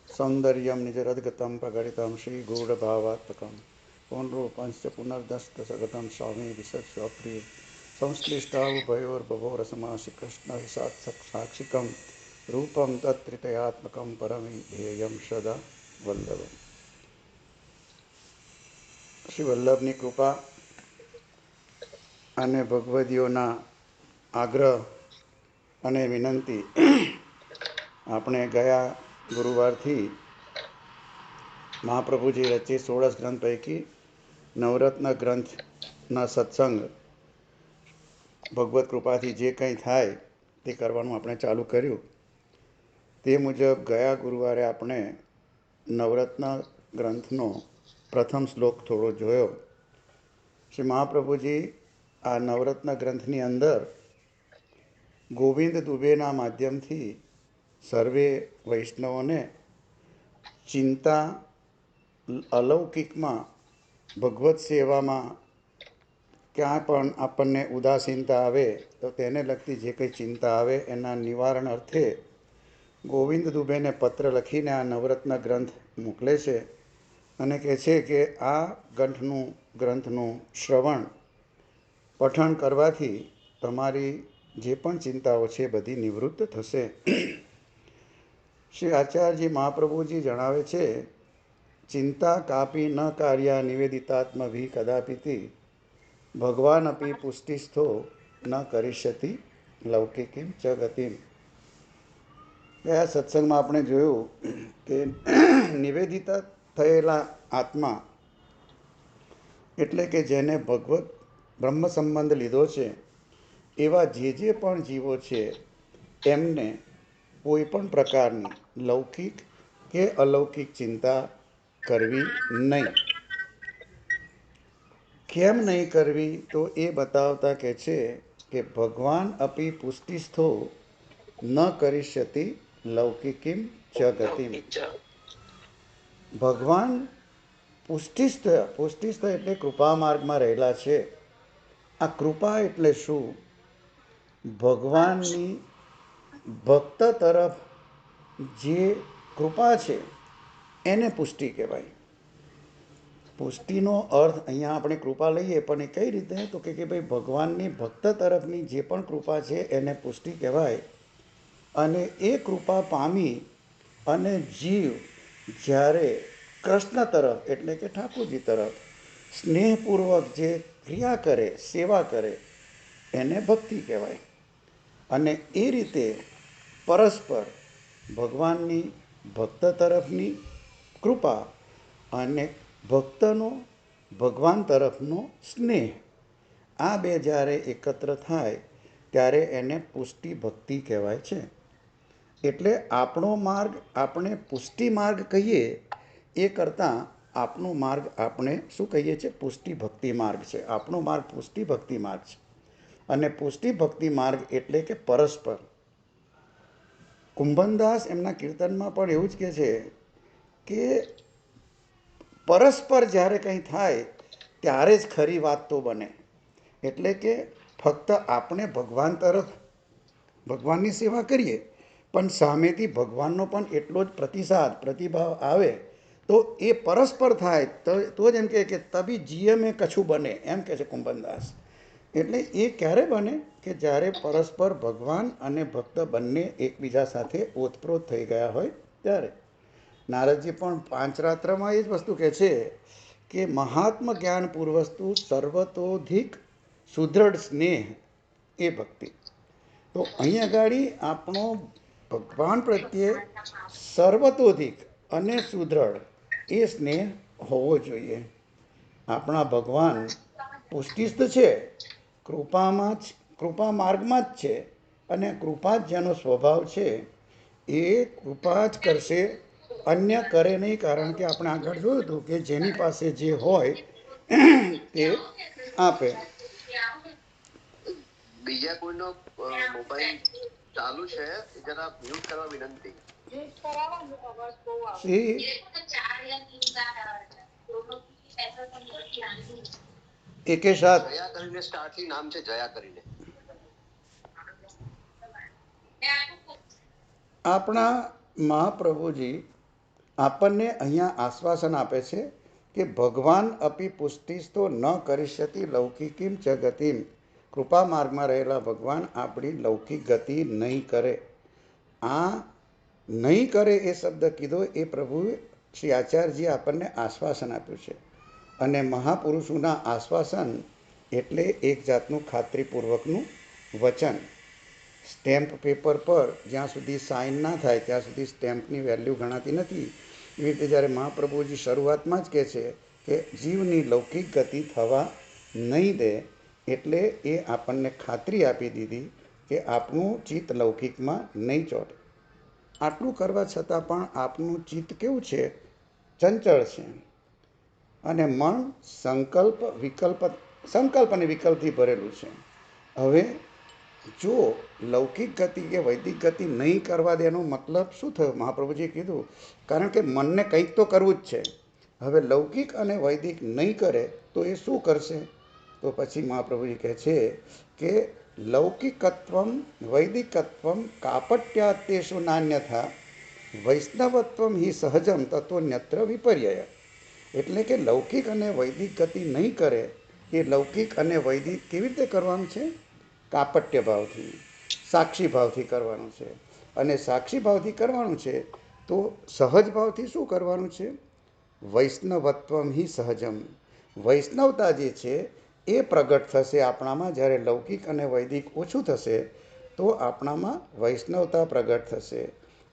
सौंदर्यं निजरद्गतं प्रकटितं श्रीगूढभावात्मकं पुनरूपंश्च पुनर्दस्तसगतं स्वामी विशत्स्वप्रिय संश्लिष्टावुभयोर्भवोरसमासि कृष्णसाक्षिकं रूपं तत्त्रितयात्मकं परमेध्येयं सदा वल्लभम्। શ્રી વલ્લભની કૃપા અને ભગવદીઓના આગ્રહ અને વિનંતી આપણે ગયા ગુરુવારથી મહાપ્રભુજી રચિત 16 ગ્રંથ પૈકી નવરત્ન ગ્રંથના સત્સંગ ભગવત કૃપાથી જે કંઈ થાય તે કરવાનું આપણે ચાલુ કર્યું. તે મુજબ ગયા ગુરુવારે આપણે નવરત્ન ગ્રંથનો પ્રથમ શ્લોક થોડો જોયો. શ્રી મહાપ્રભુજી આ નવરત્ન ગ્રંથની અંદર ગોવિંદ દુબેના માધ્યમથી સર્વે વૈષ્ણવોને ચિંતા અલૌકિકમાં ભગવત સેવામાં ક્યાં પણ આપણને ઉદાસીનતા આવે તો તેને લગતી જે કંઈ ચિંતા આવે એના નિવારણ અર્થે ગોવિંદ દુબેને પત્ર લખીને આ નવરત્ન ગ્રંથ મોકલે છે અને કહે છે કે આ ગ્રંથનું શ્રવણ પઠન કરવાથી તમારી જે પણ ચિંતાઓ છે બધી નિવૃત્ત થશે. શ્રી આચાર્યજી મહાપ્રભુજી જણાવે છે, ચિંતા કાપી ન કાર્યા નિવેદિતાત્મભી કદાપિથી ભગવાન અપી પુષ્ટિસ્થો ન કરીષ્યતિ લૌકિકીમ ચ ગતિમ. ગયા સત્સંગમાં આપણે જોયું કે નિવેદિતા થયેલા આત્મા એટલે કે જેને ભગવત બ્રહ્મ સંબંધ લીધો છે એવા જે પણ જીવો છે એમને કોઈ પણ પ્રકારની લૌકિક કે અલૌકિક ચિંતા કરવી નહીં. કેમ નહીં કરવી તો એ બતાવતા કહે છે કે ભગવાન અપી પુષ્ટિસ્થો ન કરીષ્યતિ લૌકિકીમ ચ ગતિમ. ભગવાન પુષ્ટિસ્થ એટલે કૃપા માર્ગમાં રહેલા છે. આ કૃપા એટલે શું? ભગવાનની ભક્ત તરફ જે કૃપા છે એને પુષ્ટિ કહેવાય. પુષ્ટિનો અર્થ અહીંયા આપણે કૃપા લઈએ પણ એ કઈ રીતે તો કે ભાઈ ભગવાનની ભક્ત તરફની જે પણ કૃપા છે એને પુષ્ટિ કહેવાય. અને એ કૃપા પામી અને જીવ જ્યારે કૃષ્ણ તરફ એટલે કે ઠાકોરજી તરફ સ્નેહપૂર્વક જે ક્રિયા કરે, સેવા કરે એને ભક્તિ કહેવાય. અને એ રીતે પરસ્પર ભગવાનની ભક્ત તરફની કૃપા અને ભક્તનો ભગવાન તરફનો સ્નેહ, આ બે જ્યારે એકત્ર થાય ત્યારે એને પુષ્ટિ ભક્તિ કહેવાય છે. એટલે આપણો માર્ગ આપણે પુષ્ટિ માર્ગ કહીએ એ કરતાં આપણો માર્ગ આપણે શું કહીએ છીએ? પુષ્ટિ ભક્તિ માર્ગ છે. આપણો માર્ગ પુષ્ટિ ભક્તિ માર્ગ છે. અને પુષ્ટિ ભક્તિ માર્ગ એટલે કે પરસ્પર. કુંભનદાસ એમના કીર્તનમાં પણ એવું જ કહે છે કે પરસ્પર જ્યારે કંઈ થાય ત્યારે જ ખરી વાત તો બને. એટલે કે ફક્ત આપણે ભગવાન તરફ ભગવાનની સેવા કરીએ પણ સામેથી ભગવાનનો પણ એટલો જ પ્રતિભાવ આવે તો એ પરસ્પર થાય તો જ એમ કે તબી જીએ મેં કછું બને, એમ કહે છે કુંભનદાસ. એટલે એ ક્યારે બને કે જ્યારે પરસ્પર ભગવાન અને ભક્ત બંને એકબીજા સાથે ઓતપ્રોત થઈ ગયા હોય ત્યારે. નારદજી પણ પાંચરાત્રમાં એ જ વસ્તુ કહે છે કે મહાત્મ જ્ઞાન પૂર્વસ્તુ સર્વતોધિક સુદૃઢ સ્નેહ એ ભક્તિ. તો અહીં આગળ આપણો ભગવાન પ્રત્યે સર્વતોધિક અને સુદૃઢ એ સ્નેહ હોવો જોઈએ. આપણા ભગવાન પુષ્ટિસ્થ છે, કૃપા માર્ગમાં જ છે અને કૃપા જ જેનો સ્વભાવ છે એ કૃપા જ કરશે, અન્ય કરે નહીં. કારણ કે આપણે આગળ જોયું હતું કે જેની પાસે જે હોય તે આપે. બીજા કોઈનો મોબાઈલ ચાલુ છે, જરા મ્યુટ કરવા વિનંતી. એકે સાથ જયા કરીને સ્ટાર્ટથી નામ છે, જયા કરીને. આપણા મહાપ્રભુજી આપણને અહીંયા આશ્વાસન આપે છે કે ભગવાન અપી પુષ્ટિસ્તો ન કરીષ્યતિ લૌકિકીમ ચ ગતિમ. કૃપા માર્ગમાં રહેલા ભગવાન આપણી લૌકિક ગતિ નહીં કરે. આ નહીં કરે એ શબ્દ કીધો એ પ્રભુએ શ્રી આચાર્યજીએ આપણને આશ્વાસન આપ્યું છે. અને મહાપુરુષોના આશ્વાસન એટલે એક જાતનું ખાતરીપૂર્વકનું વચન. સ્ટેમ્પ પેપર પર જ્યાં સુધી સાઇન ના થાય ત્યાં સુધી સ્ટેમ્પની વેલ્યુ ગણાતી નથી. એવી રીતે જ્યારે મહાપ્રભુજી શરૂઆતમાં જ કહે છે કે જીવની લૌકિક ગતિ થવા નહીં દે, એટલે એ આપણને ખાતરી આપી દીધી કે આપણું ચિત્ત લૌકિકમાં નહીં ચોટે. આટલું કરવા છતાં પણ આપનું ચિત્ત કેવું છે? ચંચળ છે. અને મન સંકલ્પ અને વિકલ્પથી ભરેલું છે. હવે જો લૌકિક ગતિ કે વૈદિક ગતિ નહીં કરવા દેનો મતલબ શું થયો? મહાપ્રભુજીએ કીધું કારણ કે મનને કંઈક તો કરવું જ છે. હવે લૌકિક અને વૈદિક નહીં કરે તો એ શું કરશે? તો પછી મહાપ્રભુજી કહે છે કે લૌકિકત્વમ વૈદિકત્વમ કાપટ્યાત્યેષુ નાન્યથા વૈષ્ણવત્વમ હિ સહજમ તત્વન્યત્ર વિપર્યય. એટલે કે લૌકિક અને વૈદિક ગતિ નહીં કરે એ લૌકિક અને વૈદિક કેવી રીતે કરવાનું છે? કાપટ્ય ભાવથી, સાક્ષી ભાવથી કરવાનું છે. અને સાક્ષી ભાવથી કરવાનું છે તો સહજ ભાવથી શું કરવાનું છે? વૈષ્ણવત્વમ હિ સહજમ. વૈષ્ણવતા જે છે એ પ્રગટ થશે આપણામાં. જ્યારે લૌકિક અને વૈદિક ઓછું થશે તો આપણામાં વૈષ્ણવતા પ્રગટ થશે.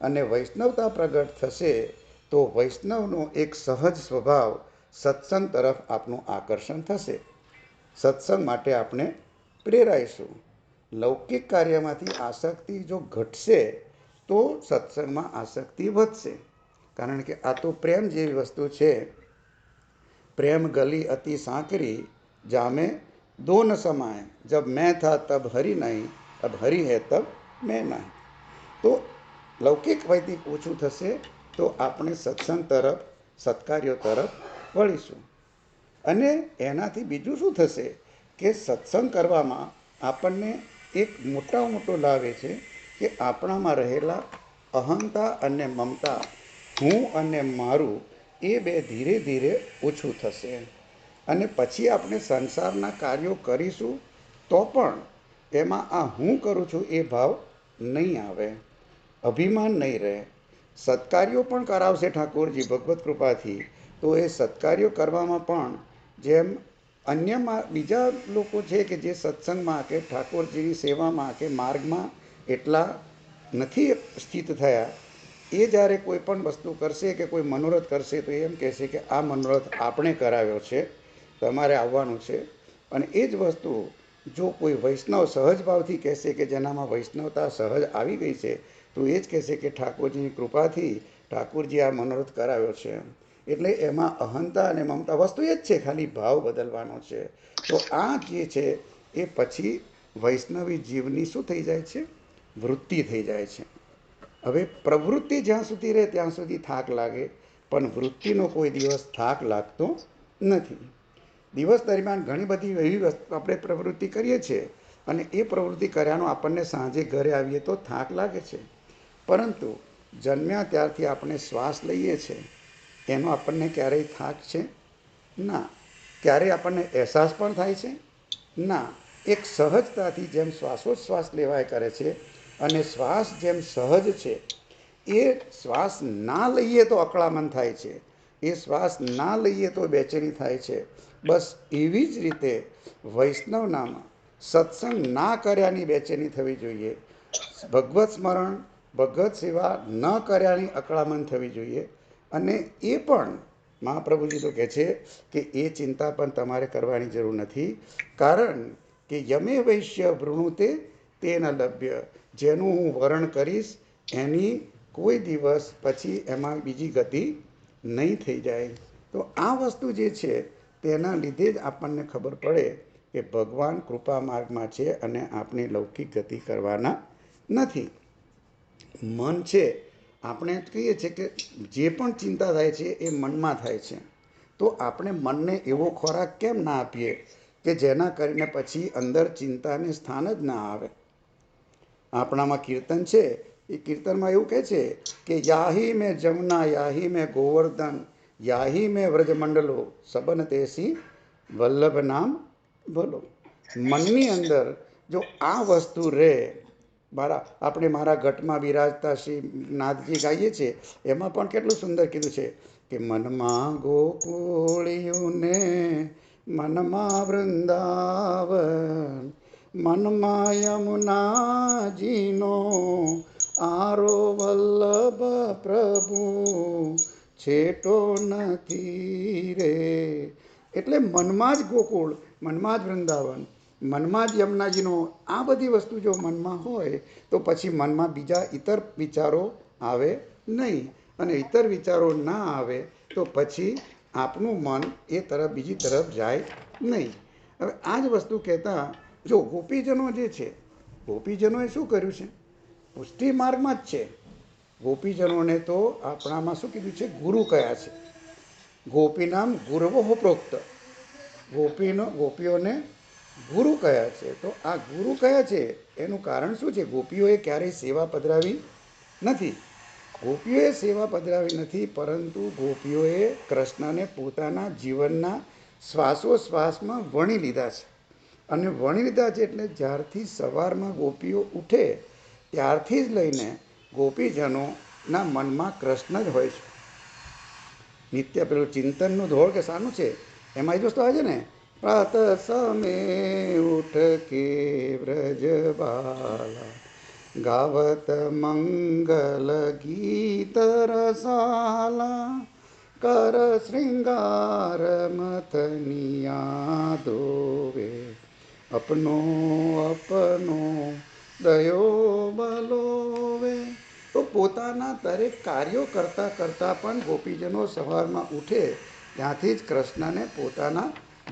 અને વૈષ્ણવતા પ્રગટ થશે તો વૈષ્ણવનો એક સહજ સ્વભાવ સત્સંગ તરફ આપનું આકર્ષણ થશે. સત્સંગ માટે આપણે પ્રેરાઈશું. લૌકિક કાર્યમાંથી આસક્તિ જો ઘટશે તો સત્સંગમાં આસક્તિ વધશે. કારણ કે આ તો પ્રેમ જેવી વસ્તુ છે. પ્રેમ ગલી અતિ સાંકરી જામે દો ન સમાય. જબ મેં થા તબ હરી નહીં, અબ હરી હૈ તબ મેં નહીં. તો લૌકિક વૈદિક ઓછું થશે તો આપણે સત્સંગ તરફ, સત્કાર્યો તરફ વળીશું. અને એનાથી બીજું શું થશે કે સત્સંગ કરવામાં આપણને એક મોટો લાભ એ છે કે આપણામાં રહેલા અહંતા અને મમતા, હું અને મારું, એ બે ધીરે ધીરે ઓછું થશે. અને પછી આપણે સંસારના કાર્યો કરીશું તો પણ એમાં આ હું કરું છું એ ભાવ નહીં આવે, અભિમાન નહીં રહે. સત્કાર્યો પણ કરાવશે ઠાકોરજી ભગવત કૃપાથી. તો એ સત્કાર્યો કરવામાં પણ જેમ અન્યમાં બીજા લોકો છે કે જે સત્સંગમાં કે ઠાકોરજીની સેવામાં કે માર્ગમાં એટલા નથી સ્થિત થયા, એ જ્યારે કોઈ પણ વસ્તુ કરશે કે કોઈ મનોરથ કરશે તો એમ કહેશે કે આ મનોરથ આપણે કરાવ્યો છે, તમારે આવવાનું છે. અને એ જ વસ્તુ જો કોઈ વૈષ્ણવ સહજ ભાવથી કહેશે કે જેનામાં વૈષ્ણવતા સહજ આવી ગઈ છે તો એ જ કહેશે કે ઠાકોરજીની કૃપાથી ઠાકોરજી આ મનોરથ કરાવ્યો છે. એટલે એમાં અહંતા અને મમતા વસ્તુ એ જ છે, ખાલી ભાવ બદલવાનો છે. તો આ જે છે એ પછી વૈષ્ણવી જીવની શું થઈ જાય છે? વૃત્તિ થઈ જાય છે. હવે પ્રવૃત્તિ જ્યાં સુધી રહે ત્યાં સુધી થાક લાગે, પણ વૃત્તિનો કોઈ દિવસ થાક લાગતો નથી. દિવસ દરમિયાન ઘણી બધી એવી આપણે પ્રવૃત્તિ કરીએ છીએ અને એ પ્રવૃત્તિ કર્યાનો આપણને સાંજે ઘરે આવીએ તો થાક લાગે છે. પરંતુ જન્મ્યા ત્યારથી આપણે શ્વાસ લઈએ છીએ એનો આપણને ક્યારેય થાક છે? ના. ક્યારેય આપણને અહેસાસ પણ થાય છે? ના. એક સહજતાથી જેમ શ્વાસોચ્છ્વાસ લેવાય કરે છે અને શ્વાસ જેમ સહજ છે, એ શ્વાસ ના લઈએ તો અકળામણ થાય છે, એ શ્વાસ ના લઈએ તો બેચેની થાય છે. બસ એવી જ રીતે વૈષ્ણવનામાં સત્સંગ ના કર્યાની બેચેની થવી જોઈએ, ભગવત સ્મરણ ભગવત સેવા ન કર્યાની અકળામણ થવી જોઈએ. અને એ પણ મહાપ્રભુજી તો કહે છે કે એ ચિંતા પણ તમારે કરવાની જરૂર નથી. કારણ કે યમે વૈશ્ય વૃણુતે તે ન લભ્ય. જેનું હું વર્ણ કરીશ એની કોઈ દિવસ પછી એમાં બીજી ગતિ નહીં થઈ જાય. તો આ વસ્તુ જે છે તેના લીધે જ આપણને ખબર પડે કે ભગવાન કૃપા માર્ગમાં છે અને આપણે લૌકિક ગતિ કરવાના નથી. મન છે, આપણે કહીએ છીએ કે જે પણ ચિંતા થાય છે એ મનમાં થાય છે. તો આપણે મનને એવો ખોરાક કેમ ના આપીએ કે જેના કરીને પછી અંદર ચિંતાને સ્થાન જ ના આવે. આપણામાં કીર્તન છે એ કીર્તનમાં એવું કહે છે કે યાહી મેં જમુના યાહી મેં ગોવર્ધન યાહી મેં વ્રજમંડલો સબન તેસી વલ્લભ નામ બોલો. મનની અંદર જો આ વસ્તુ રહે, આપણે મારા ઘટમાં બિરાજતા શ્રી નાથજી ગાઈએ છીએ, એમાં પણ કેટલું સુંદર કીધું છે કે મનમાં ગોકુળિયું ને મનમાં વૃંદાવન મનમાં યમુનાજીનો આરો વલ્લભ પ્રભુ છેટો નથી રે. એટલે મનમાં જ ગોકુળ, મનમાં જ વૃંદાવન, મનમાં જ યમુનાજીનો, આ બધી વસ્તુ જો મનમાં હોય તો પછી મનમાં બીજા ઇતર વિચારો આવે નહીં. અને ઇતર વિચારો ના આવે તો પછી આપણું મન એ તરફ બીજી તરફ જાય નહીં. હવે આ જ વસ્તુ કહેતા જો ગોપીજનો જે છે, ગોપીજનોએ શું કર્યું છે? પુષ્ટિ માર્ગમાં જ છે. ગોપીજનોને તો આપણામાં શું કીધું છે? ગુરુ કયા છે. ગોપીનામ ગુરવો પ્રોક્ત, ગોપીઓને ગુરુ કયા છે. તો આ ગુરુ કયા છે એનું કારણ શું છે? ગોપીઓએ ક્યારેય સેવા પધરાવી નથી. ગોપીઓએ સેવા પધરાવી નથી, પરંતુ ગોપીઓએ કૃષ્ણને પોતાના જીવનના શ્વાસોશ્વાસમાં વણી લીધા છે. અને વણી લીધા છે એટલે જ્યારથી સવારમાં ગોપીઓ ઉઠે ત્યારથી જ લઈને ગોપીજનોના મનમાં કૃષ્ણ જ હોય છે. નિત્ય પેલું ચિંતનનું ધોળ કે શાનું છે, એમાં એ વસ્તુ આવે છે ને, પ્રાત સમે ઉઠ કે વ્રજબાલા ગાવત મંગલ ગીત રસાલા કર શ્રૃંગાર મથનિયા ધોવે અપનો અપનો દયો બલોવે. તો પોતાના દરેક કાર્યો કરતાં કરતાં પણ ગોપીજનો સવારમાં ઉઠે ત્યાંથી જ કૃષ્ણને પોતાના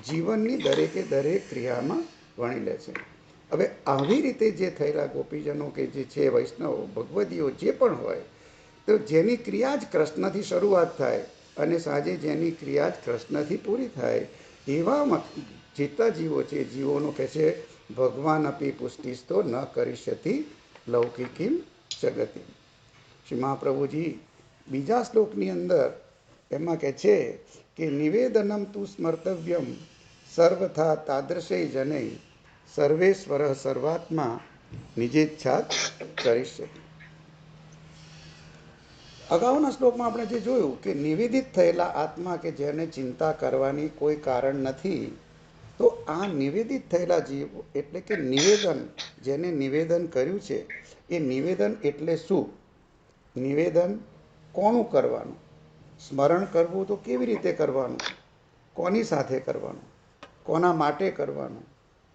જીવનની દરેકે દરેક ક્રિયામાં વણી લે છે. હવે આવી રીતે જે થયેલા ગોપીજનો કે જે છે વૈષ્ણવો ભગવદીઓ જે પણ હોય, તો જેની ક્રિયા જ કૃષ્ણથી શરૂઆત થાય અને સાંજે જેની ક્રિયા જ કૃષ્ણથી પૂરી થાય, એવા જેટલા જીવો છે, જીવોનો કહે છે ભગવાન અપી પુષ્ટિસ્તો ન કરીષ્યતિ લૌકિકીમ જગતિ. શ્રી મહાપ્રભુજી બીજા શ્લોકની અંદર એમાં કહે છે કે નિવેદનમ તું સ્મર્તવ્યમ સર્વથા તાદૃશે જનૈ સર્વેશ્વર સર્વાત્મા નિજેચ્છાત કરીષ્ય. અગાઉના શ્લોકમાં આપણે જે જોયું કે નિવેદિત થયેલા આત્મા કે જેને ચિંતા કરવાની કોઈ કારણ નથી, તો આ નિવેદિત થયેલા જીવો એટલે કે નિવેદન, જેને નિવેદન કર્યું છે, એ નિવેદન એટલે શું? નિવેદન કોનું કરવાનું? સ્મરણ કરવું તો કેવી રીતે કરવાનું? કોની સાથે કરવાનું? કોના માટે કરવાનું?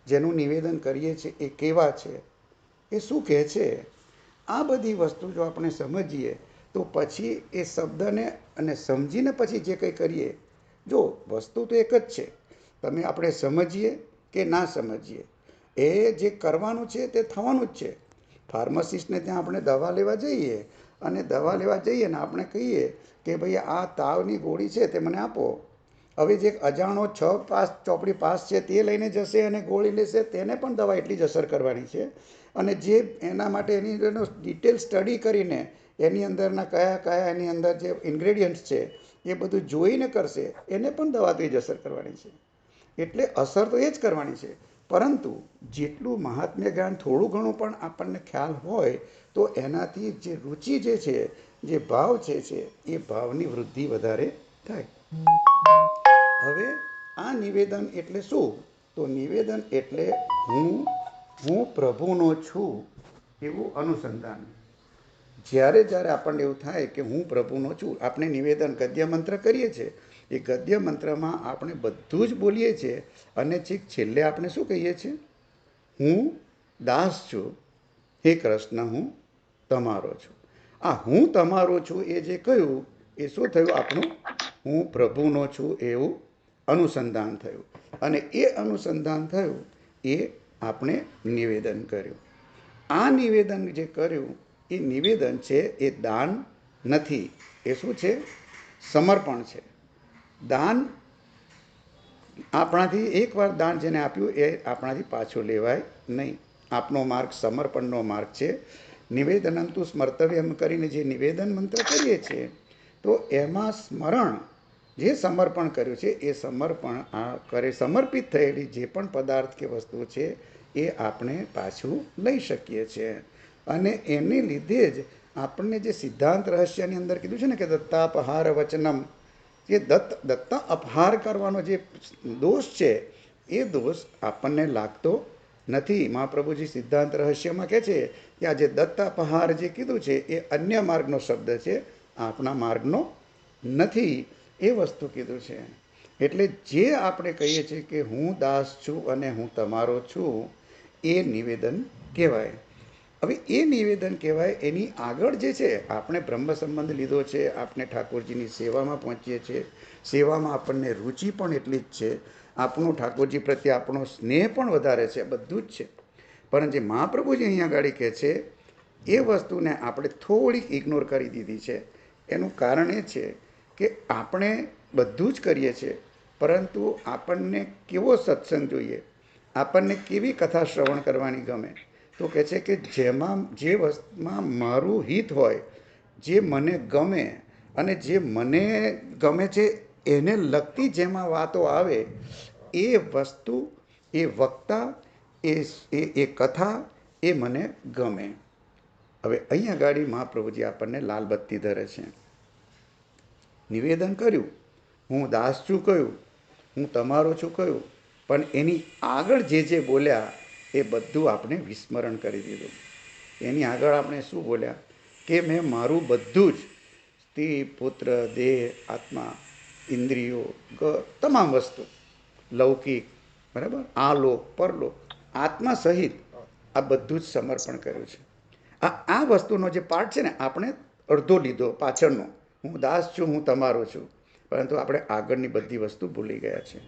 જેનું નિવેદન કરીએ છીએ એ કેવા છે? એ શું કહે છે? આ બધી વસ્તુ જો આપણે સમજીએ તો પછી એ શબ્દને અને સમજીને પછી જે કંઈ કરીએ, જો વસ્તુ તો એક જ છે, તમે આપણે સમજીએ કે ના સમજીએ, એ જે કરવાનું છે તે થવાનું જ છે. ફાર્માસિસ્ટને ત્યાં આપણે દવા લેવા જઈએ અને દવા લેવા જઈએ ને આપણે કહીએ કે ભાઈ આ તાવની ગોળી છે તે મને આપો. હવે જે અજાણો 6 ચોપડી પાસ છે તે લઈને જશે અને ગોળી લેશે, તેને પણ દવા એટલી જ અસર કરવાની છે. અને જે એના માટે એની અંદરનો ડિટેલ સ્ટડી કરીને એની અંદરના કયા કયા એની અંદર જે ઇન્ગ્રેડિયન્ટ્સ છે એ બધું જોઈને કરશે, એને પણ દવા તો જ અસર કરવાની છે. એટલે અસર તો એ જ કરવાની છે, પરંતુ જેટલું મહાત્મ્ય જ્ઞાન થોડું ઘણું પણ આપણને ખ્યાલ હોય તો એનાથી જે રુચિ જે છે, જે ભાવ છે એ ભાવની વૃદ્ધિ વધારે થાય. હવે આ નિવેદન એટલે શું? તો નિવેદન એટલે હું પ્રભુનો છું એવું અનુસંધાન. જ્યારે જ્યારે આપણને એવું થાય કે હું પ્રભુનો છું, આપણે નિવેદન ગદ્ય મંત્ર કરીએ છીએ, એ ગદ્ય મંત્રમાં આપણે બધું જ બોલીએ છીએ અને છેલ્લે આપણે શું કહીએ છીએ? હું દાસ છું, હે કૃષ્ણ હું તમારો છું. આ હું તમારો છું એ જે કહ્યું એ શું થયું? આપણું હું પ્રભુનો છું એવું અનુસંધાન થયું. અને એ અનુસંધાન થયું એ આપણે નિવેદન કર્યું. આ નિવેદન જે કર્યું એ નિવેદન છે, એ દાન નથી. એ શું છે? સમર્પણ છે. દાન આપણાથી એકવાર દાન જેને આપ્યું એ આપણાથી પાછું લેવાય નહીં. આપનો માર્ગ સમર્પણનો માર્ગ છે. નિવેદનમ તું સ્મર્તવ્યમ કરીને જે નિવેદન મંત્ર કરીએ છીએ તો એમાં સ્મરણ જે સમર્પણ કર્યું છે એ સમર્પણ સમર્પિત થયેલી જે પણ પદાર્થ કે વસ્તુ છે એ આપણે પાછું લઈ શકીએ છીએ. અને એને લીધે જ આપણને જે સિદ્ધાંત રહસ્યની અંદર કીધું છે ને કે દત્તાપહાર વચનમ, જે દત્તા અપહાર કરવાનો જે દોષ છે એ દોષ આપણને લાગતો નથી. મહાપ્રભુજી સિદ્ધાંત રહસ્યમાં કહે છે કે આ જે દત્તાપહાર જે કીધું છે એ અન્ય માર્ગનો શબ્દ છે, આપણા માર્ગનો નથી, એ વસ્તુ કીધું છે. એટલે જે આપણે કહીએ છીએ કે હું દાસ છું અને હું તમારો છું, એ નિવેદન કહેવાય. હવે એ નિવેદન કહેવાય. એની આગળ જે છે આપણે બ્રહ્મ સંબંધ લીધો છે, આપણે ઠાકોરજીની સેવામાં પહોંચીએ છીએ, સેવામાં આપણને રુચિ પણ એટલી જ છે, આપણું ઠાકોરજી પ્રત્યે આપણો સ્નેહ પણ વધારે છે, બધું જ છે. પણ જે મહાપ્રભુજી અહીંયા આગળ કહે છે એ વસ્તુને આપણે થોડીક ઇગ્નોર કરી દીધી છે. એનું કારણ એ છે કે આપણે બધું જ કરીએ છીએ, પરંતુ આપણને કેવો સત્સંગ જોઈએ, આપણને કેવી કથા શ્રવણ કરવાની ગમે, તો કહે છે કે જે વસ્તુમાં મારું હિત હોય, જે મને ગમે અને જે મને ગમે છે એને લગતી જેમાં વાતો આવે એ વસ્તુ, એ વક્તા, એ કથા એ મને ગમે. હવે અહીંયા ગાડી મહાપ્રભુજી આપણને લાલ બત્તી ધરે છે. નિવેદન કર્યું, હું દાસ છું કહ્યું, હું તમારો છું કહ્યું, પણ એની આગળ જે બોલ્યા એ બધું આપણે વિસ્મરણ કરી દીધું. એની આગળ આપણે શું બોલ્યા કે મેં મારું બધું જ સ્ત્રી, પુત્ર, દેહ, આત્મા, ઇન્દ્રિયો, તમામ વસ્તુ, લૌકિક, બરાબર, આ લોક પરલોક, આત્મા સહિત આ બધું જ સમર્પણ કર્યું છે. આ વસ્તુનો જે પાર્ટ છે ને આપણે અડધો લીધો પાછળનો, હું દાસ છું, હું તમારો છું, પરંતુ આપણે આગળની બધી વસ્તુ ભૂલી ગયા છે.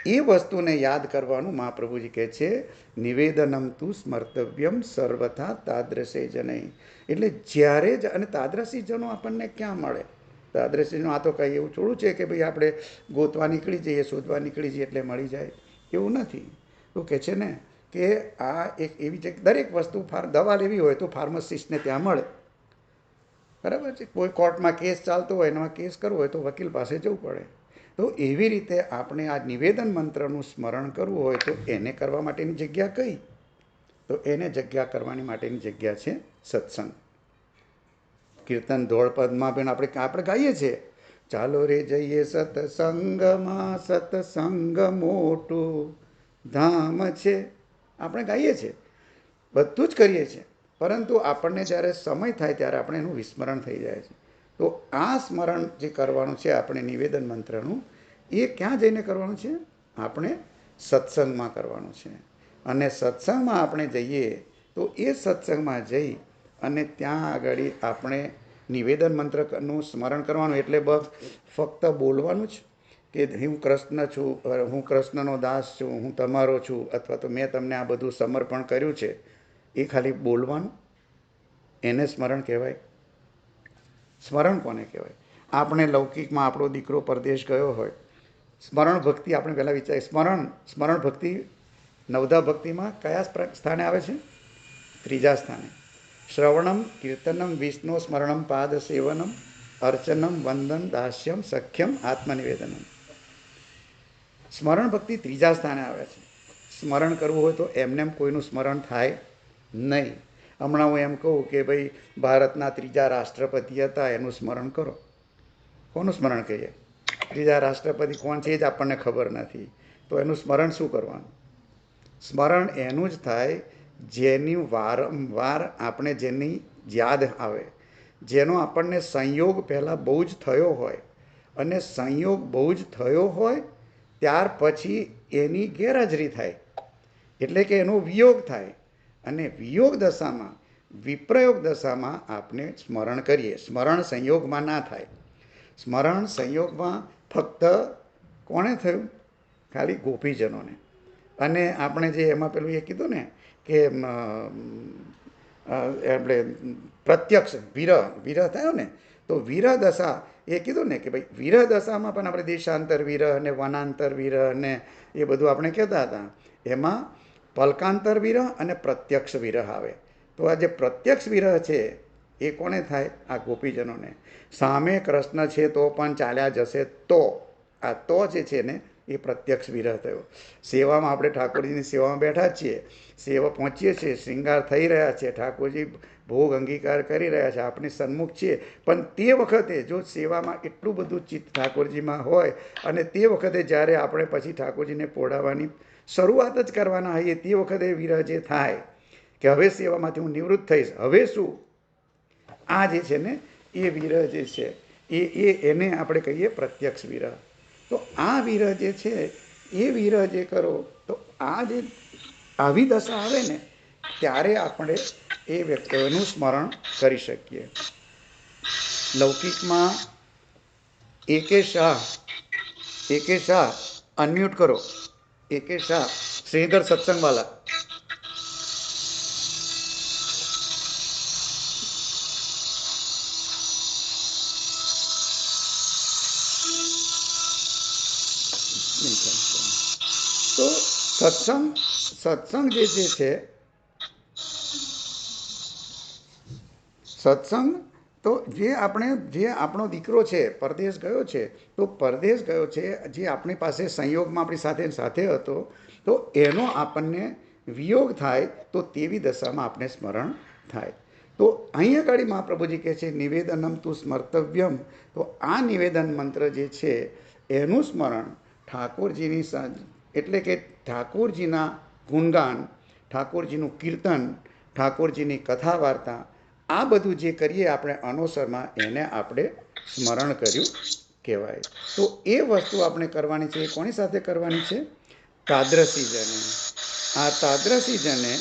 એ વસ્તુને યાદ કરવાનું મહાપ્રભુજી કહે છે નિવેદનમ તું સ્મર્તવ્યમ સર્વથા તાદ્રશે જનૈ. એટલે જ્યારે જ, અને તાદ્રશી જનો આપણને ક્યાં મળે? તાદ્રશીનો આ તો કંઈ એવું થોડું છે કે ભાઈ આપણે ગોતવા નીકળી જઈએ, શોધવા નીકળી જઈએ એટલે મળી જાય, એવું નથી. તો કહે છે ને કે આ એક એવી છે, દરેક વસ્તુ દવા લેવી હોય તો ફાર્માસિસ્ટને ત્યાં મળે, બરાબર છે. કોઈ કોર્ટમાં કેસ ચાલતો હોય, એમાં કેસ કરવો હોય તો વકીલ પાસે જવું પડે. તો એવી રીતે આપણે આ નિવેદન મંત્રનું સ્મરણ કરવું હોય તો એને કરવા માટેની જગ્યા કઈ? તો એને જગ્યા કરવાની માટેની જગ્યા છે સત્સંગ. કીર્તન ધોળપદમાં પણ આપણે ગાઈએ છીએ, ચાલો રે જઈએ સત્સંગમાં, સત્સંગ મોટું ધામ છે, આપણે ગાઈએ છીએ, બધું જ કરીએ છીએ, પરંતુ આપણને જ્યારે સમય થાય ત્યારે આપણે એનું વિસ્મરણ થઈ જાય છે. તો આ સ્મરણ જે કરવાનું છે આપણે નિવેદન મંત્રનું, એ ક્યાં જઈને કરવાનું છે? આપણે સત્સંગમાં કરવાનું છે. અને સત્સંગમાં આપણે જઈએ તો એ સત્સંગમાં જઈ અને ત્યાં આગળ આપણે નિવેદન મંત્રનું સ્મરણ કરવાનું. એટલે ફક્ત બોલવાનું જ કે હું કૃષ્ણ છું, હું કૃષ્ણનો દાસ છું, હું તમારો છું, અથવા તો મેં તમને આ બધું સમર્પણ કર્યું છે, એ ખાલી બોલવાનું, એને સ્મરણ કહેવાય? સ્મરણ કોને કહેવાય? આપણે લૌકિકમાં આપણો દીકરો પરદેશ ગયો હોય, સ્મરણ ભક્તિ આપણે પહેલાં વિચારીએ, સ્મરણ ભક્તિ નવધા ભક્તિમાં કયા સ્થાને આવે છે? ત્રીજા સ્થાને. શ્રવણમ, કીર્તનમ, વિષ્ણુ સ્મરણમ, પાદ સેવનમ, અર્ચનમ, વંદન, દાસ્યમ, સખ્યમ, આત્મનિવેદનમ. સ્મરણ ભક્તિ ત્રીજા સ્થાને આવે છે. સ્મરણ કરવું હોય તો એમને કોઈનું સ્મરણ થાય નહીં. હમણાં હું એમ કહું કે ભાઈ ભારતના ત્રીજા રાષ્ટ્રપતિ હતા, એનું સ્મરણ કરો. કોનું સ્મરણ કહીએ? ત્રીજા રાષ્ટ્રપતિ કોણ છે એ જ આપણને ખબર નથી, તો એનું સ્મરણ શું કરવાનું? સ્મરણ એનું જ થાય જેની વારંવાર આપણે જેની યાદ આવે, જેનો આપણને સંયોગ પહેલાં બહુ જ થયો હોય, અને સંયોગ બહુ જ થયો હોય ત્યાર પછી એની ગેરહાજરી થાય, એટલે કે એનો વિયોગ થાય. અને વિયોગ દશામાં, વિપ્રયોગ દશામાં આપણે સ્મરણ કરીએ. સ્મરણ સંયોગમાં ના થાય. સ્મરણ સંયોગમાં ફક્ત કોણે થયું? ખાલી ગોપીજનોને. અને આપણે જે એમાં પેલું એ કીધું ને કે આપણે પ્રત્યક્ષ વિરહ થયો ને, તો વિરહ દશા એ કીધું ને કે ભાઈ વિરહ દશામાં પણ આપણે દેશાંતર વિરહ અને વનાંતર વિરહ ને એ બધું આપણે કહેતા હતા. એમાં પલકાંતર વિરહ અને પ્રત્યક્ષ વિરહ આવે. તો આ જે પ્રત્યક્ષ વિરહ છે એ કોને થાય? આ ગોપીજનોને. સામે કૃષ્ણ છે તો પણ ચાલ્યા જશે તો, આ તો જે છે ને એ પ્રત્યક્ષ વિરહ થયો. સેવામાં આપણે ઠાકોરજીની સેવામાં બેઠા જ છીએ, સેવા પહોંચીએ છીએ, શ્રૃંગાર થઈ રહ્યા છે, ઠાકોરજી ભોગ અંગીકાર કરી રહ્યા છે, આપણી સન્મુખ છીએ, પણ તે વખતે જો સેવામાં એટલું બધું ચિત્ત ઠાકોરજીમાં હોય અને તે વખતે જ્યારે આપણે પછી ઠાકોરજીને પોઢાવવાની શરૂઆત જ કરવાના હોઈએ તે વખતે વિરહ જે થાય કે હવે સેવામાંથી હું નિવૃત્ત થઈશ, હવે શું, આ જે છે ને એ વિરહ જે છે એને આપણે કહીએ પ્રત્યક્ષ વિરહ. તો આ વિરહ જે છે એ વિરહ જે કરો તો આ જે આવી દશા આવે ને ત્યારે આપણે એ વ્યક્તિઓનું સ્મરણ કરી શકીએ. લૌકિકમાં એકે શાહ અનમ્યુટ કરો. એકે શાહ શ્રીધર સત્સંગવાલા. તો સત્સંગ જે છે સત્સંગ તો જે આપણો દીકરો છે પરદેશ ગયો છે, તો પરદેશ ગયો છે જે આપણી પાસે સંયોગમાં આપણી સાથે હતો, તો એનો આપણને વિયોગ થાય તો તેવી દશામાં આપણે સ્મરણ થાય. તો અહીં આગળ મહાપ્રભુજી કહે છે નિવેદનમ તું સ્મર્તવ્યમ. તો આ નિવેદન મંત્ર જે છે એનું સ્મરણ ઠાકોરજીની એટલે કે ઠાકોરજીના ગુણગાન, ઠાકોરજીનું કીર્તન, ઠાકોરજીની કથા વાર્તા, આ બધું જે કરીએ આપણે અનુસરમાં એને આપણે સ્મરણ કર્યું કહેવાય. તો એ વસ્તુ આપણે કરવાની છે. એ કોની સાથે કરવાની છે? તાદ્રસીજને. આ તાદ્રસીજને,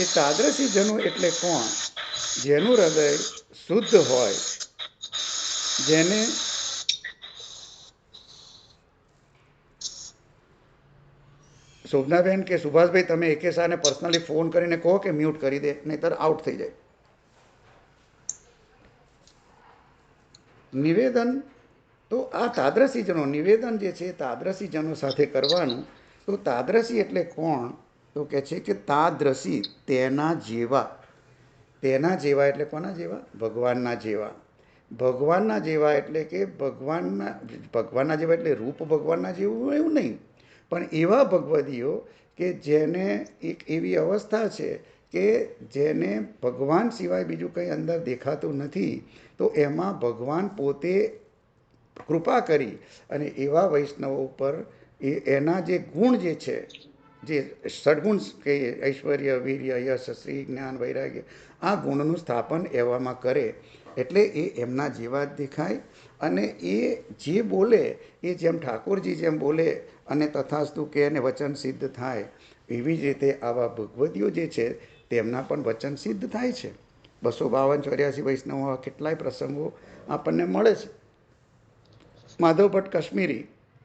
એ તાદ્રસીજનો એટલે કોણ? જેનું હૃદય શુદ્ધ હોય, જેને શોભનાબેન કે સુભાષભાઈ તમે એકે શાહને પર્સનલી ફોન કરીને કહો કે મ્યુટ કરી દે, નહીતર આઉટ થઈ જાય. નિવેદન તો આ તાદ્રસીજનો નિવેદન જે છે તાદ્રસીજનો સાથે કરવાનું. તો તાદ્રસી એટલે કોણ? તો કે છે કે તાદ્રસી તેના જેવા. તેના જેવા એટલે કોના જેવા? ભગવાનના જેવા. ભગવાનના જેવા એટલે કે ભગવાનના જેવા એટલે રૂપ ભગવાનના જેવું એવું નહીં, પણ એવા ભગવદીઓ કે જેને એક એવી અવસ્થા છે કે જેને ભગવાન સિવાય બીજું કંઈ અંદર દેખાતું નથી, તો એમાં ભગવાન પોતે કૃપા કરી અને એવા વૈષ્ણવો ઉપર એના જે ગુણ જે છે, જે સદગુણ કહીએ, ઐશ્વર્ય, વીર્ય, યશ, શ્રી, જ્ઞાન, વૈરાગ્ય, આ ગુણનું સ્થાપન એવામાં કરે એટલે એ એમના જેવા જ દેખાય. અને એ જે બોલે એ જેમ ઠાકોરજી જેમ બોલે અને તથાસ્તુ કે એને વચન સિદ્ધ થાય, એવી જ રીતે આવા ભગવદીઓ જે છે તેમના પણ વચન સિદ્ધ થાય છે. 252-84 વૈષ્ણવો કેટલાય પ્રસંગો આપણને મળે છે. માધવ ભટ્ટ કાશ્મીરી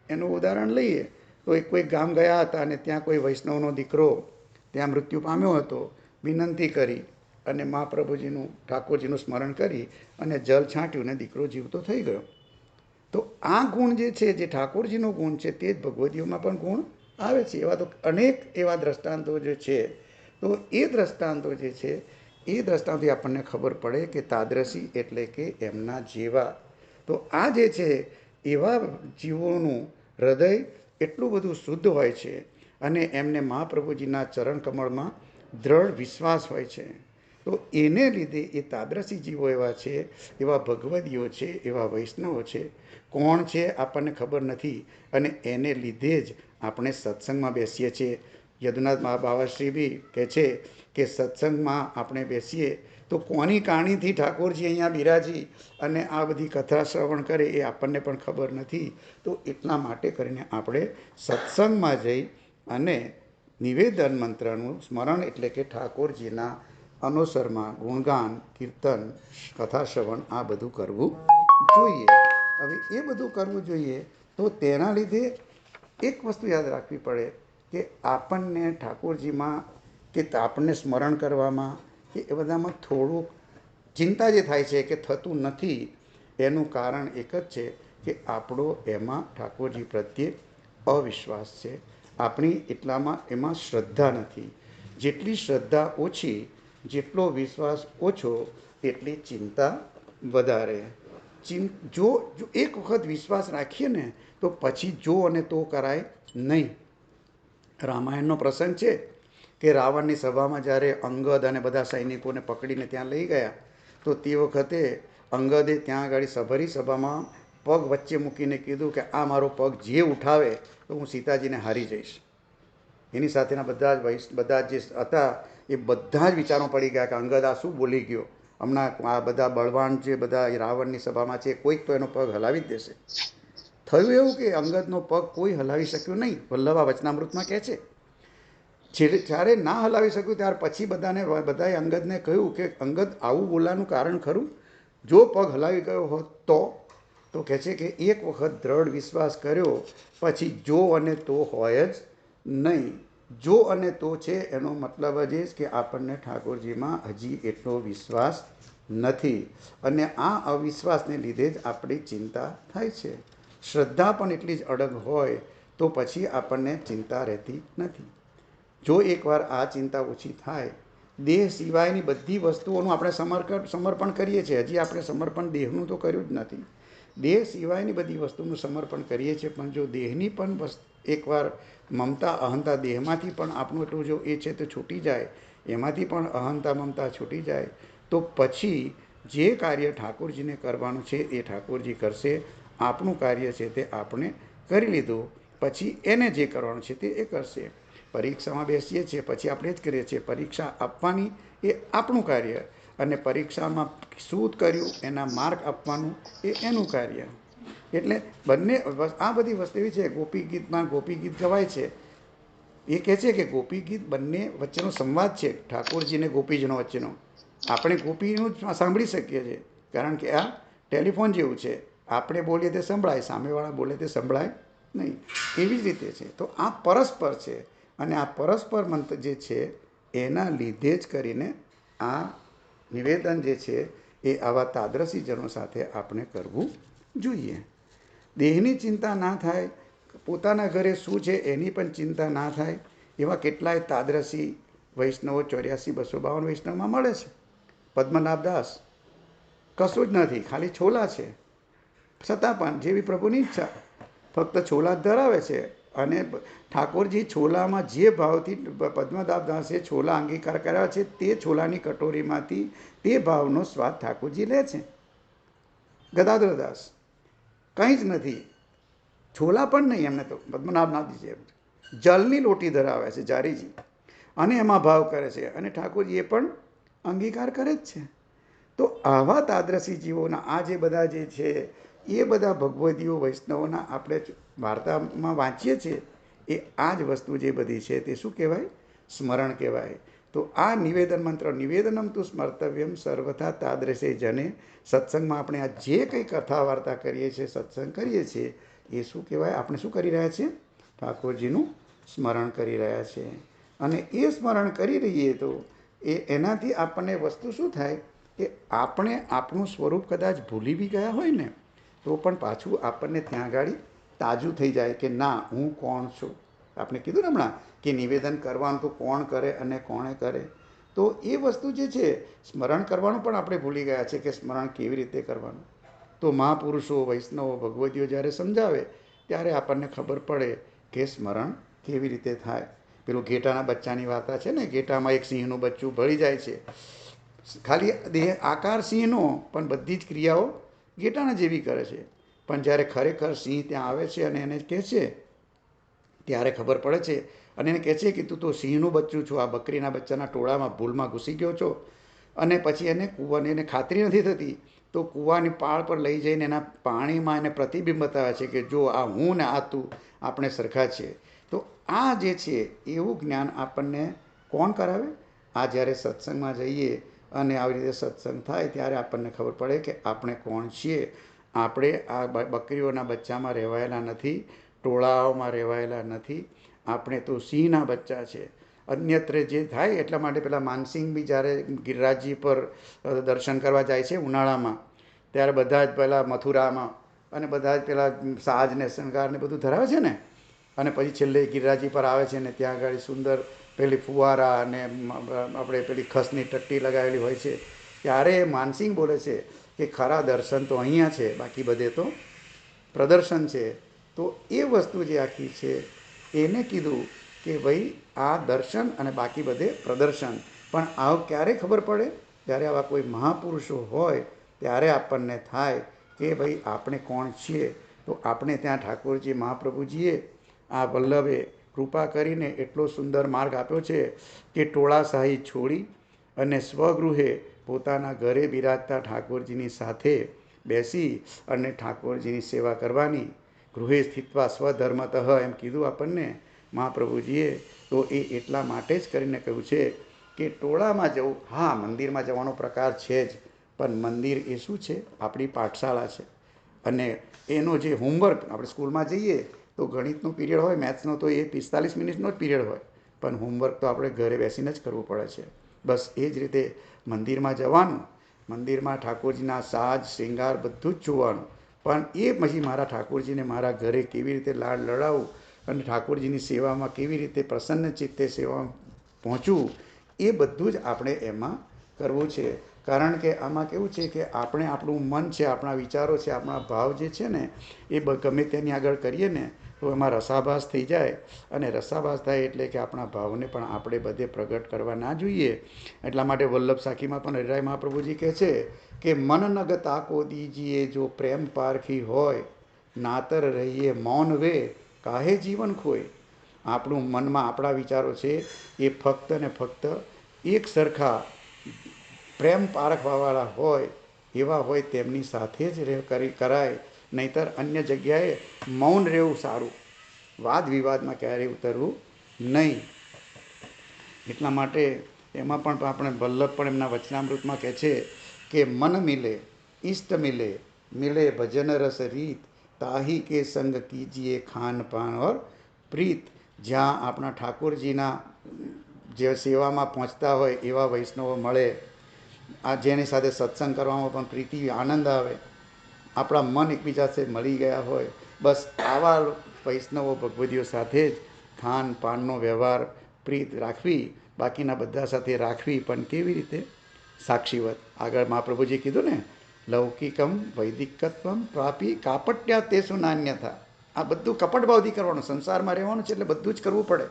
એનું ઉદાહરણ લઈએ તો એક કોઈ ગામ ગયા હતા અને ત્યાં કોઈ વૈષ્ણવનો દીકરો ત્યાં મૃત્યુ પામ્યો હતો. વિનંતી કરી અને મહાપ્રભુજીનું ઠાકોરજીનું સ્મરણ કરી અને જલ છાંટ્યું ને દીકરો જીવતો થઈ ગયો. તો આ ગુણ જે છે, જે ઠાકોરજીનો ગુણ છે, તે જ ભગવદીઓમાં પણ ગુણ આવે છે. એવા તો અનેક એવા દ્રષ્ટાંતો જે છે. તો એ દ્રષ્ટાંતો જે છે એ દ્રષ્ટાંતથી આપણને ખબર પડે કે તાદ્રસી એટલે કે એમના જેવા. તો આ જે છે એવા જીવોનું હૃદય એટલું બધું શુદ્ધ હોય છે અને એમને મહાપ્રભુજીના ચરણ કમળમાં દ્રઢ વિશ્વાસ હોય છે. તો એને લીધે એ તાદ્રસી જીવો એવા છે, એવા ભગવદીઓ છે, એવા વૈષ્ણવો છે. કોણ છે આપણને ખબર નથી અને એને લીધે જ આપણે સત્સંગમાં બેસીએ છીએ. યદુનાથ બાવાશ્રી બી કહે છે કે સત્સંગમાં આપણે બેસીએ તો કોની કાણીથી ઠાકોરજી અહીંયા બિરાજી અને આ બધી કથા શ્રવણ કરે એ આપણને પણ ખબર નથી. તો એટલા માટે કરીને આપણે સત્સંગમાં જઈ અને નિવેદન મંત્રનું સ્મરણ એટલે કે ઠાકોરજીના અનુસરમાં ગુણગાન, કીર્તન, કથા શ્રવણ આ બધું કરવું જોઈએ. હવે એ બધું કરવું જોઈએ તો તેના લીધે એક વસ્તુ યાદ રાખવી પડે કે આપણને ઠાકોરજીમાં કે આપણને સ્મરણ કરવામાં કે એ બધામાં થોડુંક ચિંતા જે થાય છે કે થતું નથી, એનું કારણ એક જ છે કે આપણો એમાં ઠાકોરજી પ્રત્યે અવિશ્વાસ છે. આપણી એટલામાં એમાં શ્રદ્ધા નથી. જેટલી શ્રદ્ધા ઓછી, જેટલો વિશ્વાસ ઓછો, એટલી ચિંતા વધારે. જો એક વખત વિશ્વાસ રાખીએ ને તો પછી જો અને તો કરાય નહીં. રામાયણનો પ્રસંગ છે કે રાવણની સભામાં જ્યારે અંગદ અને બધા સૈનિકોને પકડીને ત્યાં લઈ ગયા, તો તે વખતે અંગદે ત્યાં આગળ ભરી સભામાં પગ વચ્ચે મૂકીને કીધું કે આ મારો પગ જે ઉઠાવે તો હું સીતાજીને હારી જઈશ. એની સાથેના બધા જે હતા એ બધા જ વિચારો પડી ગયા કે અંગદ આ શું બોલી ગયો. હમણાં આ બધા બળવાન જે બધા રાવણની સભામાં છે કોઈક તો એનો પગ હલાવી જ દેશે. થયું એવું કે અંગદનો પગ કોઈ હલાવી શક્યું નહીં. વલ્લભા વચનામૃતમાં કહે છે જ્યારે ના હલાવી શક્યું ત્યાર પછી બધાએ અંગદને કહ્યું કે અંગદ આવું બોલવાનું કારણ ખરું, જો પગ હલાવી ગયો હોત તો કહે છે કે એક વખત દ્રઢ વિશ્વાસ કર્યો પછી જો અને તો હોય જ નહીં. જો અને તો છે એનો મતલબ જ એ કે આપણને ઠાકોરજીમાં હજી એટલો વિશ્વાસ નથી, અને આ અવિશ્વાસને લીધે જ આપણી ચિંતા થાય છે. શ્રદ્ધા પણ એટલી જ અડગ હોય તો પછી આપણને ચિંતા રહેતી નથી. જો એકવાર આ ચિંતા ઓછી થાય, દેહ સિવાયની બધી વસ્તુઓનું આપણે સમર્પણ કરીએ છીએ. હજી આપણે સમર્પણ દેહનું તો કર્યું જ નથી. દેહ સિવાયની બધી વસ્તુનું સમર્પણ કરીએ છીએ, પણ જો દેહની પણ એકવાર મમતા અહંતા દેહમાંથી પણ આપણું એટલું જો એ છે તો છૂટી જાય, એમાંથી પણ અહંતા મમતા છૂટી જાય, તો પછી જે કાર્ય ઠાકોરજીને કરવાનું છે એ ઠાકોરજી કરશે. આપણું કાર્ય છે તે આપણે કરી લીધું, પછી એને જે કરવાનું છે તે એ કરશે. પરીક્ષામાં બેસીએ છીએ પછી આપણે જ કરીએ છીએ. પરીક્ષા આપવાની એ આપણું કાર્ય, અને પરીક્ષામાં શું કર્યું એના માર્ક આપવાનું એ એનું કાર્ય. એટલે બંને આ બધી વસ્તુ એવી છે. ગોપી ગીતમાં ગોપી ગીત ગવાય છે. એ કહે છે કે ગોપી ગીત બંને વચ્ચેનો સંવાદ છે, ઠાકોરજી ગોપીજનો વચ્ચેનો. આપણે ગોપીનું જ સાંભળી શકીએ છીએ, કારણ કે આ ટેલિફોન જેવું છે. આપણે બોલીએ તે સંભળાય, સામેવાળા બોલે તે સંભળાય નહીં. એવી જ રીતે છે. તો આ પરસ્પર છે, અને આ પરસ્પર મંત્ર જે છે એના લીધે જ કરીને આ નિવેદન જે છે એ આવા તાદ્રશીજનો સાથે આપણે કરવું જોઈએ. દેહની ચિંતા ના થાય, પોતાના ઘરે શું છે એની પણ ચિંતા ના થાય, એવા કેટલાય તાદ્રશી વૈષ્ણવો 84-252 વૈષ્ણવમાં મળે છે. પદ્મનાભ દાસ કશું જ નથી, ખાલી છોલા છે, છતાં પણ જેવી પ્રભુની ઈચ્છા, ફક્ત છોલા જ ધરાવે છે. અને ઠાકોરજી છોલામાં જે ભાવથી પદ્મનાભ દાસે છોલા અંગીકાર કર્યા છે તે છોલાની કટોરીમાંથી તે ભાવનો સ્વાદ ઠાકોરજી લે છે. ગદાધર દાસ કંઈ જ નથી, છોલા પણ નહીં એમને તો. પદ્મનાભનાથજી છે જલની લોટી ધરાવે છે જારીજી, અને એમાં ભાવ કરે છે, અને ઠાકોરજી એ પણ અંગીકાર કરે જ છે. તો આવા તાદ્રશી જીવોના આ જે બધા જે છે એ બધા ભગવદીઓ વૈષ્ણવોના આપણે વાર્તામાં વાંચીએ છીએ, એ આ જ વસ્તુ જે બધી છે તે શું કહેવાય? સ્મરણ કહેવાય. તો આ નિવેદન મંત્ર, નિવેદનમ તું સ્મર્તવ્યમ સર્વથા તાદ્રશે જને. સત્સંગમાં આપણે આ જે કંઈ કથા વાર્તા કરીએ છીએ, સત્સંગ કરીએ છીએ, એ શું કહેવાય? આપણે શું કરી રહ્યા છીએ? ઠાકોરજીનું સ્મરણ કરી રહ્યા છીએ. અને એ સ્મરણ કરી રહીએ તો એનાથી આપણને વસ્તુ શું થાય કે આપણે આપણું સ્વરૂપ કદાચ ભૂલી બી ગયા હોય ને તો પણ પાછું આપણને ત્યાં આગળ તાજું થઈ જાય કે ના, હું કોણ છું. આપણે કીધું ને હમણાં કે નિવેદન કરવાનું તો કોણ કરે અને કોણે કરે. તો એ વસ્તુ જે છે સ્મરણ કરવાનું પણ આપણે ભૂલી ગયા છે કે સ્મરણ કેવી રીતે કરવાનું. તો મહાપુરુષો વૈષ્ણવો ભગવતીઓ જ્યારે સમજાવે ત્યારે આપણને ખબર પડે કે સ્મરણ કેવી રીતે થાય. પેલું ઘેટાના બચ્ચાની વાર્તા છે ને, ઘેટામાં એક સિંહનું બચ્ચું ભળી જાય છે. ખાલી દેહ આકાર સિંહનો, પણ બધી જ ક્રિયાઓ ઘેટાના જેવી કરે છે. પણ જ્યારે ખરેખર સિંહ ત્યાં આવે છે અને એને કહે છે ત્યારે ખબર પડે છે, અને એને કહે છે કે તું તો સિંહનું બચ્ચું છું, આ બકરીના બચ્ચાના ટોળામાં ભૂલમાં ઘૂસી ગયો છો. અને પછી એને ખાતરી નથી થતી, તો કૂવાની પાળ પર લઈ જઈને એના પાણીમાં એને પ્રતિબિંબ બતાવે છે કે જો આ હું ને આ તું, આપણે સરખા છીએ. તો આ જે છે એવું જ્ઞાન આપણને કોણ કરાવે? આ જ્યારે સત્સંગમાં જઈએ અને આવી રીતે સત્સંગ થાય ત્યારે આપણને ખબર પડે કે આપણે કોણ છીએ. આપણે આ બકરીઓના બચ્ચામાં રહેવાયેલા નથી, ટોળાઓમાં રહેવાયેલા નથી. આપણે તો સિંહના બચ્ચા છે. અન્યત્ર જે થાય એટલા માટે પેલા માનસિંહ બી જ્યારે ગિરિરાજજી પર દર્શન કરવા જાય છે ઉનાળામાં, ત્યારે બધા જ પેલા મથુરામાં અને બધા જ પેલા સાજ ને શણગાર ને બધું ધરાવે છે ને, અને પછી છેલ્લે ગિરિરાજજી પર આવે છે ને ત્યાં આગળ સુંદર પેલી ફુવારા અને આપણે પેલી ખસની ટટ્ટી લગાવેલી હોય છે, ત્યારે માનસિંહ બોલે છે કે ખરા દર્શન તો અહીંયા છે, બાકી બધે તો પ્રદર્શન છે. તો એ વસ્તુ જે આખી છે એને કીધું કે ભાઈ આ દર્શન અને બાકી બધે પ્રદર્શન. પણ આવ ક્યારે ખબર પડે? જ્યારે આવા કોઈ મહાપુરુષો હોય ત્યારે આપણને થાય કે ભાઈ આપણે કોણ છીએ. તો આપણે ત્યાં ઠાકોરજી મહાપ્રભુજીએ આ વલ્લભે કૃપા કરીને એટલો સુંદર માર્ગ આપ્યો છે કે ટોળાશાહી છોડી અને સ્વગૃહે પોતાના ઘરે બિરાજતા ઠાકોરજીની સાથે બેસી અને ઠાકોરજીની સેવા કરવાની. ગૃહે સ્થિત્વા સ્વધર્મતઃ એમ કીધું આપણને મહાપ્રભુજીએ. તો એ એટલા માટે જ કરીને કહ્યું છે કે ટોળામાં જવું, હા મંદિરમાં જવાનો પ્રકાર છે જ, પણ મંદિર એ શું છે? આપણી પાઠશાળા છે. અને એનો જે હોમવર્ક આપણે સ્કૂલમાં જઈએ તો ગણિતનો પીરિયડ હોય, મેથ્સનો, તો એ 45 મિનિટનો જ પીરિયડ હોય, પણ હોમવર્ક તો આપણે ઘરે બેસીને જ કરવું પડે છે. બસ એ જ રીતે મંદિરમાં જવાનું, મંદિરમાં ઠાકોરજીના સાજ શૃંગાર બધું જ જોવાનું, પણ એ પછી મારા ઠાકોરજીને મારા ઘરે કેવી રીતે લાડ લડાવું અને ઠાકોરજીની સેવામાં કેવી રીતે પ્રસન્ન ચિત્તે સેવામાં પહોંચવું, એ બધું જ આપણે એમાં કરવું છે. કારણ કે આમાં કેવું છે કે આપણે આપણું મન છે, આપણા વિચારો છે, આપણા ભાવ જે છે ને એ ગમે તેની આગળ કરીએ ને તો એમાં રસાભાસ થઈ જાય. અને રસાભાસ થાય એટલે કે આપણા ભાવને પણ આપણે બધે પ્રગટ કરવા ના જોઈએ. એટલા માટે વલ્લભ સાખીમાં પણ હરિરાય મહાપ્રભુજી કહે છે કે મન નગ તાકો દીજીએ જો પ્રેમ પારખી હોય, નાતર રહીએ મૌન વે કાહે જીવન ખોય. આપણું મનમાં આપણા વિચારો છે એ ફક્ત ને ફક્ત એક સરખા પ્રેમ પારખવાવાળા હોય એવા હોય તેમની સાથે જ કરાય, નહીતર અન્ય જગ્યાએ મૌન રહેવું સારું, વાદ વિવાદમાં ક્યારેય ઉતરવું નહીં. એટલા માટે એમાં પણ આપણે વલ્લભ પણ એમના વચનામૃતમાં કહે છે કે મન મિલે ઈષ્ટ મિલે, મિલે ભજન રસ રીત, તાહી કે સંગ કીજીએ ખાન પાન ઓર પ્રીત. જ્યાં આપણા ઠાકોરજીના જે સેવામાં પહોંચતા હોય એવા વૈષ્ણવો મળે, આ જેની સાથે સત્સંગ કરવામાં પણ પ્રીતિ આનંદ આવે, આપણા મન એકબીજા સાથે મળી ગયા હોય, બસ આવા વૈષ્ણવો ભગવદીઓ સાથે જ ખાન પાનનો વ્યવહાર પ્રીત રાખવી, બાકીના બધા સાથે રાખવી, પણ કેવી રીતે? સાક્ષીવત. આગળ મહાપ્રભુજી કીધું ને, લૌકિકમ વૈદિકત્વમ પ્રાપી કાપટ્યા તેસુ નાન્યથા. આ બધું કપટ ભાવથી કરવાનું, સંસારમાં રહેવાનું છે એટલે બધું જ કરવું પડે.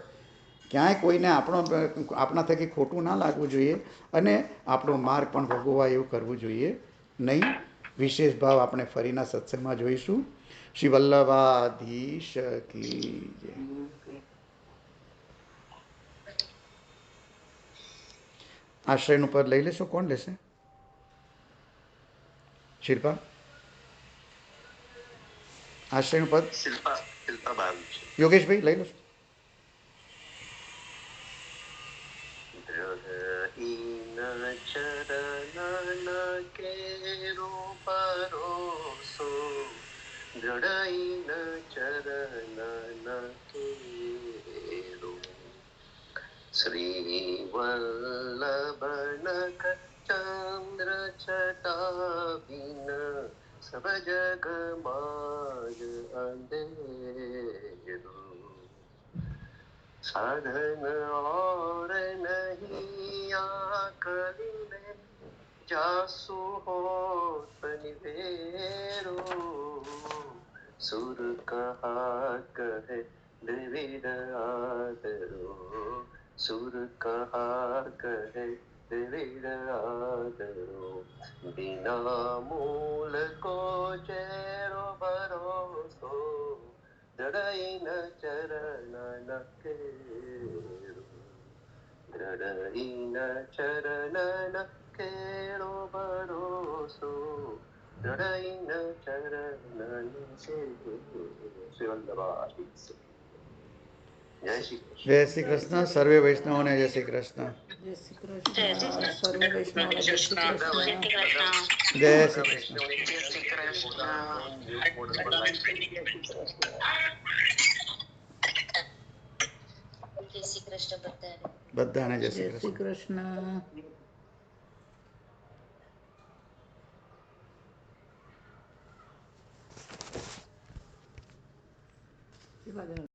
ક્યાંય કોઈને આપણા થકી ખોટું ના લાગવું જોઈએ અને આપણો માર્ગ પણ ભોગવવા એવું કરવું જોઈએ નહીં. વિશેષ ભાવ આપણે ફરીના સત્સંગમાં જોઈશું. શ્રી વલ્લભાધીશ કી જય. આશ્રયનું પદ લઈ લેશો? કોણ લેશે? શિલ્પા, આશ્રયનું પદ શિલ્પા બાન છે. યોગેશભાઈ લઈ લો. દ્રઢહીન ચરણ કેરો ભરોસો, દ્રઢહીન ચરણ કેરો, શ્રી વલ્લભનક ચંદ્ર છટાબિન સબ જગ માજ અંધેરો, साधन और नहीं आकली में जासु होत निवेरो, सुर कहा कहे द्विविध आदरो, सुर कहा कहे द्विविध आदरो, बिना मूल को चेरो भरोસો, દ્રઢહીન ચરણ કેરો, દ્રઢહીન ચરણ કેરો ભરોસો, દ્રઢહીન ચરણ કેરો. શ્રી વલ્લભાધીશ. જય શ્રી કૃષ્ણ. જય શ્રી કૃષ્ણ. સર્વે વૈષ્ણવોને જય શ્રી કૃષ્ણ. જય શ્રી કૃષ્ણ. સર્વે વૈષ્ણવને જય શ્રી કૃષ્ણ. જય શ્રી કૃષ્ણ. જય શ્રી કૃષ્ણ. જય શ્રી કૃષ્ણ બધાને. બધાને જય જય શ્રી શ્રી કૃષ્ણ. કૃષ્ણ.